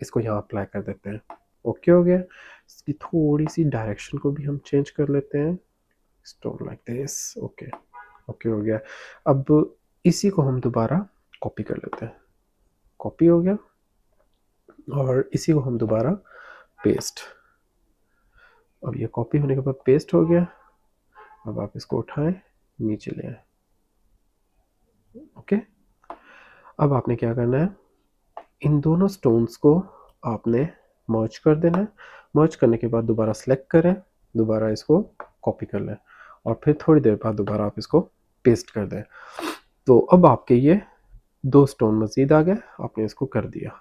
इसको यहाँ अप्लाई कर देते हैं। ओके हो गया। इसकी थोड़ी सी डायरेक्शन को भी हम चेंज कर लेते हैं, stone like this. Okay, okay हो गया। अब इसी को हम दोबारा कॉपी कर लेते हैं। कॉपी हो गया, और इसी को हम दोबारा पेस्ट। अब ये कॉपी होने के बाद पेस्ट हो गया। अब आप इसको उठाएं, नीचे ले आए। ओके, अब आपने क्या करना है, इन दोनों स्टोन्स को आपने मर्ज कर देना है। मर्ज करने के बाद दोबारा सेलेक्ट करें, दोबारा इसको कॉपी कर लें, और फिर थोड़ी देर बाद दोबारा आप इसको पेस्ट कर दें। तो अब आपके ये 2 स्टोन मज़ीद आ गए, आपने इसको कर दिया,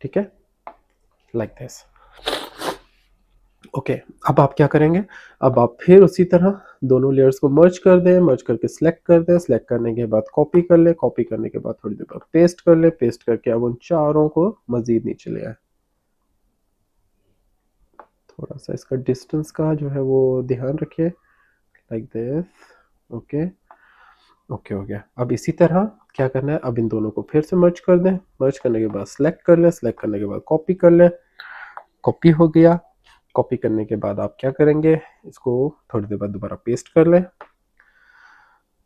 ठीक है, लाइक दिस। ओके, अब आप क्या करेंगे, अब आप फिर उसी तरह दोनों लेयर्स को मर्ज कर दें। मर्ज करके सिलेक्ट कर दें। सिलेक्ट करने के बाद कॉपी कर लें। कॉपी करने के बाद थोड़ी देर बाद पेस्ट कर लें। पेस्ट करके अब उन चारों को मज़ीद नीचे ले आए। थोड़ा सा इसका डिस्टेंस का जो है वो ध्यान रखिए, लाइक दिस। ओके, ओके हो गया। अब इसी तरह क्या करना है, अब इन दोनों को फिर से मर्ज कर दें। मर्ज करने के बाद सिलेक्ट कर लें। सिलेक्ट करने के बाद कॉपी कर लें। कॉपी हो गया। कॉपी करने के बाद आप क्या करेंगे, इसको थोड़ी देर बाद दोबारा पेस्ट कर लें।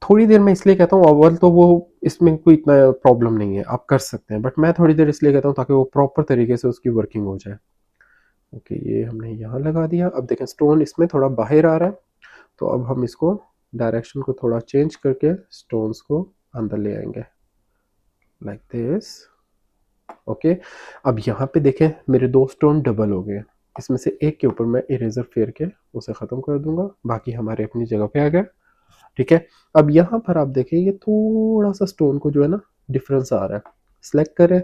थोड़ी देर मैं इसलिए कहता हूँ, अव्वल तो वो इसमें कोई इतना प्रॉब्लम नहीं है, आप कर सकते हैं, बट मैं थोड़ी देर इसलिए कहता हूँ ताकि वो प्रॉपर तरीके से उसकी वर्किंग हो जाए। ओके, ये हमने यहाँ लगा दिया। अब देखें स्टोन इसमें थोड़ा बाहर आ रहा है, तो अब हम इसको डायरेक्शन को थोड़ा चेंज करके स्टोन्स को अंदर ले आएंगे लाइक दिस। ओके, अब यहाँ पे देखें मेरे 2 स्टोन डबल हो गए। इसमें से एक के ऊपर मैं इरेजर फेर के उसे ख़त्म कर दूंगा, बाकी हमारे अपनी जगह पे आ गए, ठीक है। अब यहाँ पर आप देखें ये थोड़ा सा स्टोन को जो है ना डिफरेंस आ रहा है। सिलेक्ट करें।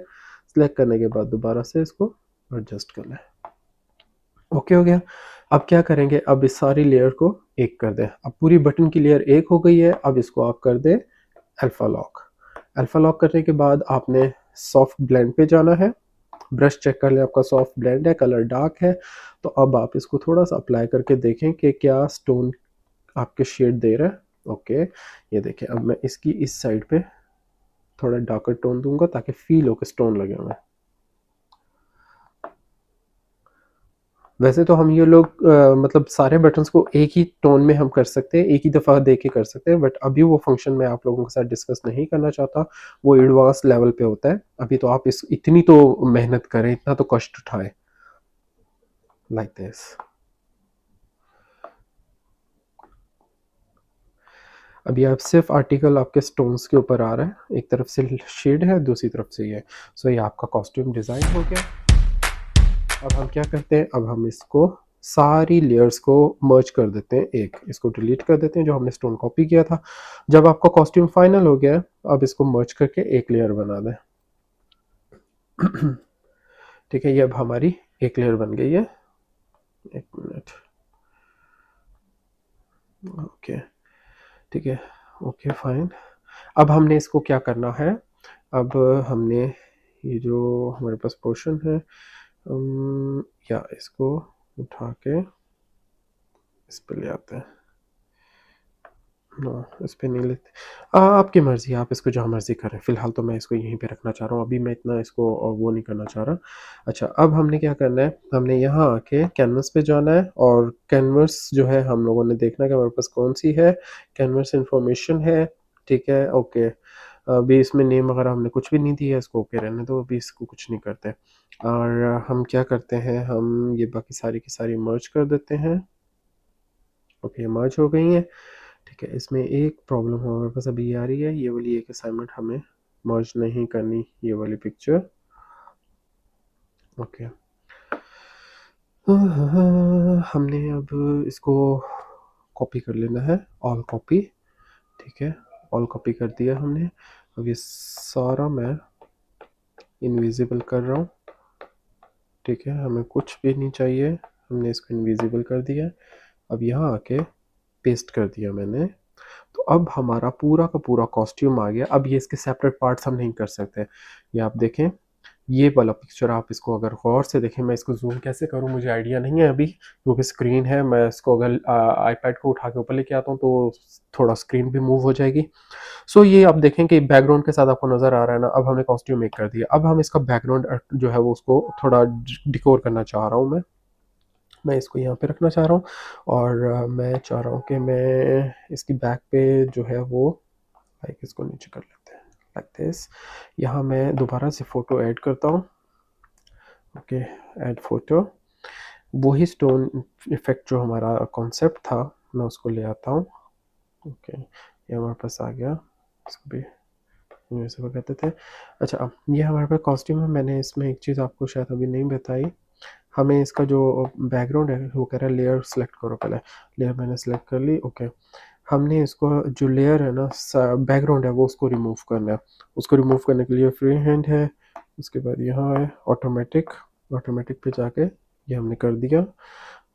सिलेक्ट करने के बाद दोबारा से इसको एडजस्ट कर लें। ओके हो गया। अब क्या करेंगे, अब इस सारी लेयर को एक कर दें। अब पूरी बटन की लेयर एक हो गई है। अब इसको आप कर दें अल्फा लॉक। अल्फा लॉक करने के बाद आपने सॉफ्ट ब्लेंड पे जाना है। ब्रश चेक कर लें आपका सॉफ्ट ब्लेंड है, कलर डार्क है। तो अब आप इसको थोड़ा सा अप्लाई करके देखें कि क्या स्टोन आपके शेड दे रहा है। ओके, ये देखें। अब मैं इसकी इस साइड पे थोड़ा डार्कर टोन दूंगा ताकि फील हो कि स्टोन लगे हुए हैं। वैसे तो हम ये लोग मतलब सारे बटन्स को एक ही टोन में हम कर सकते हैं, एक ही दफ़ा दे के कर सकते हैं, बट अभी वो फंक्शन मैं आप लोगों के साथ डिस्कस नहीं करना चाहता। वो एडवांस लेवल पे होता है। अभी तो आप इस इतनी तो मेहनत करें, इतना तो कष्ट उठाएं। Like this. अभी आप सिर्फ आर्टिकल आपके स्टोन्स के ऊपर आ रहा है, एक तरफ से शेड है, दूसरी तरफ से ये। सो ये आपका कॉस्ट्यूम डिज़ाइन हो गया। अब हम क्या करते हैं, अब हम इसको सारी लेयर्स को मर्ज कर देते हैं एक। इसको डिलीट कर देते हैं जो हमने स्टोन कॉपी किया था। जब आपका कॉस्ट्यूम फाइनल हो गया है, अब इसको मर्ज करके एक लेयर बना दें। ठीक है, ये अब हमारी एक लेयर बन गई है। एक मिनट। ओके, ठीक है, ओके फाइन। अब हमने इसको क्या करना है, अब हमने ये जो हमारे पास पोर्शन है, या इसको उठा के इस पे ले आते हैं। नो, इस पे नहीं लेते। आपकी मर्ज़ी, आप इसको जहाँ मर्ज़ी करें। फ़िलहाल तो मैं इसको यहीं पे रखना चाह रहा हूँ। अभी मैं इतना इसको वो नहीं करना चाह रहा। अच्छा, अब हमने क्या करना है, हमने यहाँ आके कैनवस पे जाना है और कैनवस जो है हम लोगों ने देखना है कि हमारे पास कौन-सी है। कैनवस इन्फॉर्मेशन है, ठीक है, ओके। अभी इसमें नेम वगैरह हमने कुछ भी नहीं दिया है, इसको ओके रहने दो, अभी इसको कुछ नहीं करते। और हम क्या करते हैं, हम ये बाकी सारी की सारी मर्ज कर देते हैं। ओके, मर्ज हो गई हैं। ठीक है, इसमें एक प्रॉब्लम हमारे पास अभी ये आ रही है, ये वाली एक असाइनमेंट हमें मर्ज नहीं करनी, ये वाली पिक्चर। ओके, हमने अब इसको कॉपी कर लेना है, ऑल कॉपी। ठीक है, ऑल कॉपी कर दिया हमने। अब ये सारा मैं इनविजिबल कर रहा हूँ। ठीक है, हमें कुछ भी नहीं चाहिए, हमने इसको इनविजिबल कर दिया। अब यहाँ आके पेस्ट कर दिया मैंने। तो अब हमारा पूरा का पूरा कॉस्ट्यूम आ गया। अब ये इसके सेपरेट पार्ट्स हम नहीं कर सकते। ये आप देखें, ये वाला पिक्चर आप इसको अगर गौर से देखें, मैं इसको जूम कैसे करूं मुझे आइडिया नहीं है अभी, क्योंकि स्क्रीन है। मैं इसको अगर आईपैड को उठा के ऊपर लेके आता हूं तो थोड़ा स्क्रीन भी मूव हो जाएगी। सो ये आप देखें कि बैकग्राउंड के साथ आपको नज़र आ रहा है ना। अब हमने कॉस्ट्यूम मेक कर दिया। अब हम इसका बैकग्राउंड जो है वो उसको थोड़ा डिकोर करना चाह रहा हूँ। मैं इसको यहाँ पे रखना चाह रहा हूँ और मैं चाह रहा हूँ कि मैं इसकी बैक पे जो है वो लाइक इसको नीचे कर लेते हैं लाइक दिस। यहाँ मैं दोबारा से फ़ोटो ऐड करता हूँ। Okay, add photo. वही स्टोन इफ़ेक्ट जो हमारा कॉन्सेप्ट था, मैं उसको ले आता हूँ। ओके, ये हमारे पास आ गया। इसको भी वैसे वो कहते थे। अच्छा, अब ये हमारे पास कॉस्ट्यूम है। मैंने इसमें एक चीज़ आपको शायद अभी नहीं बताई। हमें इसका जो बैकग्राउंड है वो कह रहा है लेयर सेलेक्ट करो पहले। लेयर मैंने सेलेक्ट कर ली। ओके, हमने इसको जो लेयर है ना बैकग्राउंड है वो उसको रिमूव करना है। उसको रिमूव करने के लिए फ्री हैंड है। उसके बाद यहाँ है ऑटोमेटिक। ऑटोमेटिक पे जाके ये हमने कर दिया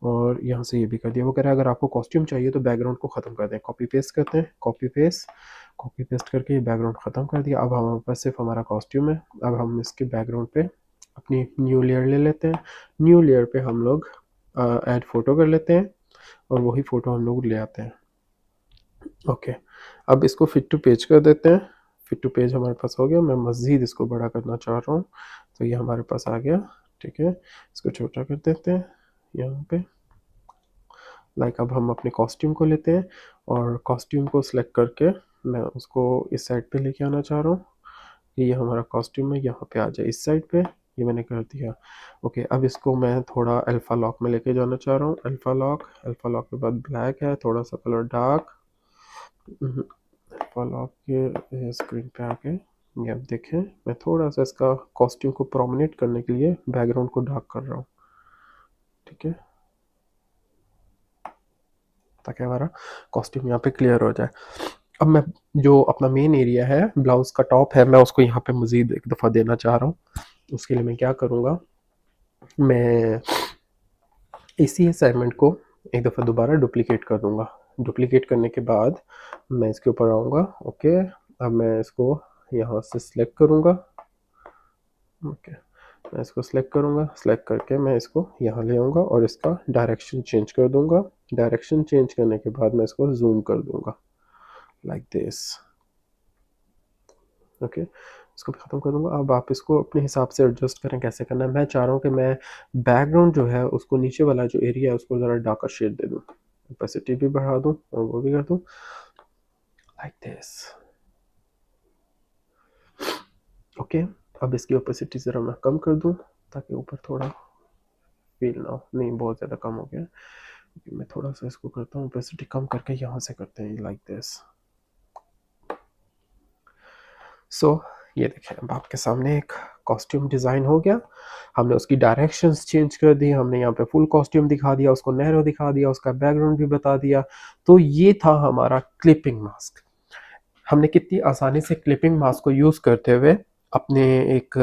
और यहाँ से ये भी कर दिया। वो कह रहा है अगर आपको कॉस्ट्यूम चाहिए तो बैकग्राउंड को ख़त्म कर दें। कॉपी पेस्ट करते हैं, कॉपी पेस्ट करके ये बैकग्राउंड ख़त्म कर दिया। अब हमारे पास सिर्फ हमारा कॉस्ट्यूम है। अब हम इसके बैकग्राउंड पे अपनी न्यू लेयर ले लेते हैं। न्यू लेयर पे हम लोग ऐड फ़ोटो कर लेते हैं और वही फ़ोटो हम लोग ले आते हैं। ओके, अब इसको फिट टू पेज कर देते हैं। फिट टू पेज हमारे पास हो गया। मैं मज़ीद इसको बड़ा करना चाह रहा हूँ, तो ये हमारे पास आ गया। ठीक है, इसको छोटा कर देते हैं यहाँ पे। लाइक अब हम अपने कॉस्ट्यूम को लेते हैं और कॉस्ट्यूम को सिलेक्ट करके मैं उसको इस साइड पे लेके आना चाह रहा हूँ। ये हमारा कॉस्ट्यूम है, यहाँ पे आ जाए इस साइड पे। ये मैंने कर दिया। ओके, अब इसको मैं थोड़ा अल्फ़ा लॉक में लेके जाना चाह रहा हूँ। अल्फ़ा लॉक के बाद ब्लैक है, थोड़ा सा कलर डार्क। अल्फ़ा लॉक के स्क्रीन पे आके ये आप देखें, मैं थोड़ा सा इसका कॉस्ट्यूम को प्रोमिनेट करने के लिए बैकग्राउंड को डार्क कर रहा हूँ। ठीक है, ताकि हमारा कॉस्ट्यूम यहाँ पे क्लियर हो जाए। अब मैं जो अपना मेन एरिया है, ब्लाउज का टॉप है, मैं उसको यहाँ पे मज़ीद एक दफ़ा देना चाह रहा हूँ। उसके लिए मैं क्या करूँगा, मैं इसी असाइनमेंट को एक दफ़ा दोबारा डुप्लिकेट कर दूँगा। डुप्लिकेट करने के बाद मैं इसके ऊपर आऊँगा। ओके, अब मैं इसको यहाँ से सिलेक्ट करूँगा। ओके, मैं इसको सिलेक्ट करूँगा, सिलेक्ट करके मैं इसको यहाँ ले आऊँगा और इसका डायरेक्शन चेंज कर दूँगा। डायरेक्शन चेंज करने के बाद मैं इसको जूम कर दूँगा लाइक दिस। ओके, इसको भी ख़त्म कर दूँगा। अब आप इसको अपने हिसाब से एडजस्ट करें कैसे करना है। मैं चाह रहा हूँ कि मैं बैकग्राउंड जो है उसको नीचे वाला जो एरिया है उसको ज़रा डार्कर शेड दे दूँ, ओपेसिटी भी बढ़ा दूँ और वो भी कर दूँ लाइक दिस। ओके, अब इसकी ओपेसिटी ज़रा मैं कम कर दूँ ताकि ऊपर थोड़ा फील ना हो। नहीं, बहुत ज़्यादा कम हो गया। मैं थोड़ा सा इसको करता हूँ, ओपेसिटी कम करके यहाँ से करते हैं लाइक दिस। सो ये देखें, अब आपके सामने एक कॉस्ट्यूम डिज़ाइन हो गया। हमने उसकी डायरेक्शंस चेंज कर दी, हमने यहाँ पे फुल कॉस्ट्यूम दिखा दिया, उसको नैरो दिखा दिया, उसका बैकग्राउंड भी बता दिया। तो ये था हमारा क्लिपिंग मास्क। हमने कितनी आसानी से क्लिपिंग मास्क को यूज़ करते हुए अपने एक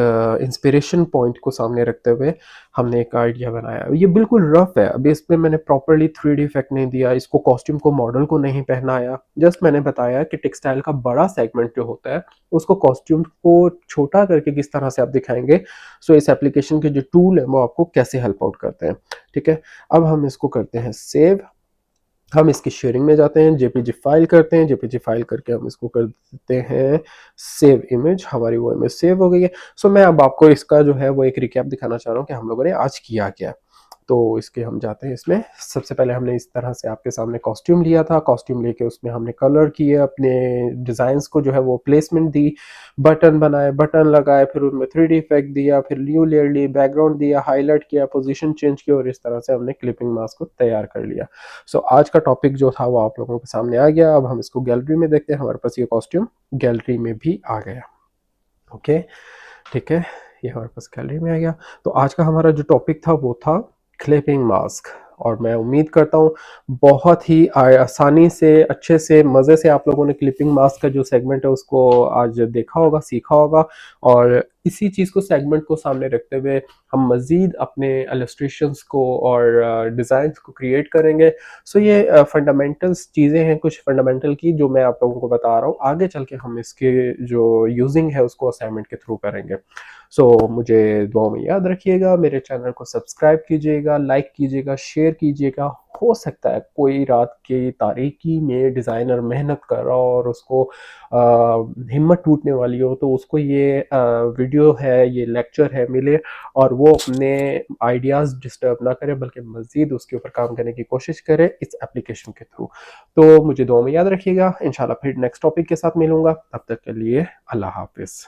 इंस्पिरेशन पॉइंट को सामने रखते हुए हमने एक आइडिया बनाया। ये बिल्कुल रफ है, अभी इसमें मैंने प्रॉपर्ली 3D इफेक्ट नहीं दिया, इसको कॉस्ट्यूम को मॉडल को नहीं पहनाया। जस्ट मैंने बताया कि टेक्सटाइल का बड़ा सेगमेंट जो होता है उसको कॉस्ट्यूम को छोटा करके किस तरह से आप दिखाएंगे। सो इस एप्लीकेशन के जो टूल है वो आपको कैसे हेल्प आउट करते हैं। ठीक है, अब हम इसको करते हैं सेव। हम इसकी शेयरिंग में जाते हैं, जेपीजी फाइल करते हैं, जेपीजी फाइल करके हम इसको कर देते हैं सेव इमेज। हमारी वो इमेज सेव हो गई है। सो मैं अब आपको इसका जो है वो एक रिकैप दिखाना चाह रहा हूँ कि हम लोगों ने आज किया क्या। तो इसके हम जाते हैं इसमें। सबसे पहले हमने इस तरह से आपके सामने कॉस्ट्यूम लिया था, कॉस्ट्यूम लेके उसमें हमने कलर किए, अपने डिज़ाइंस को जो है वो प्लेसमेंट दी, बटन बनाए, बटन लगाए, फिर उनमें 3D इफेक्ट दिया, फिर न्यू लेयर ली, बैकग्राउंड दिया, हाईलाइट किया, पोजीशन चेंज की और इस तरह से हमने क्लिपिंग मास्क को तैयार कर लिया। सो आज का टॉपिक जो था वो आप लोगों के सामने आ गया। अब हम इसको गैलरी में देखते हैं। हमारे पास ये कॉस्ट्यूम गैलरी में भी आ गया। ओके, ठीक है, ये हमारे पास गैलरी में आ गया। तो आज का हमारा जो टॉपिक था वो था क्लिपिंग मास्क, और मैं उम्मीद करता हूँ बहुत ही आसानी से, अच्छे से, मज़े से आप लोगों ने क्लिपिंग मास्क का जो सेगमेंट है उसको आज देखा होगा, सीखा होगा। और इसी चीज़ को, सेगमेंट को सामने रखते हुए हम मज़ीद अपने इलस्ट्रेशंस को और डिज़ाइंस को क्रिएट करेंगे। सो ये फंडामेंटल्स चीज़ें हैं, कुछ फंडामेंटल की, जो मैं आप लोगों को बता रहा हूँ। आगे चल के हम इसके जो यूजिंग है उसको असाइनमेंट के थ्रू करेंगे। सो मुझे दुआ में याद रखिएगा, मेरे चैनल को सब्सक्राइब कीजिएगा, लाइक कीजिएगा, शेयर कीजिएगा। हो सकता है कोई रात की तारीकी में डिज़ाइनर मेहनत कर रहा हो और उसको हिम्मत टूटने वाली हो, तो उसको ये वीडियो है, ये लेक्चर है मिले और वो अपने आइडियाज़ डिस्टर्ब ना करे, बल्कि मज़ीद उसके ऊपर काम करने की कोशिश करे इस एप्लीकेशन के थ्रू। तो मुझे दुआ में याद रखिएगा। इंशाल्लाह फिर नेक्स्ट टॉपिक के साथ मिलूंगा। तब तक के लिए अल्लाह हाफिज़।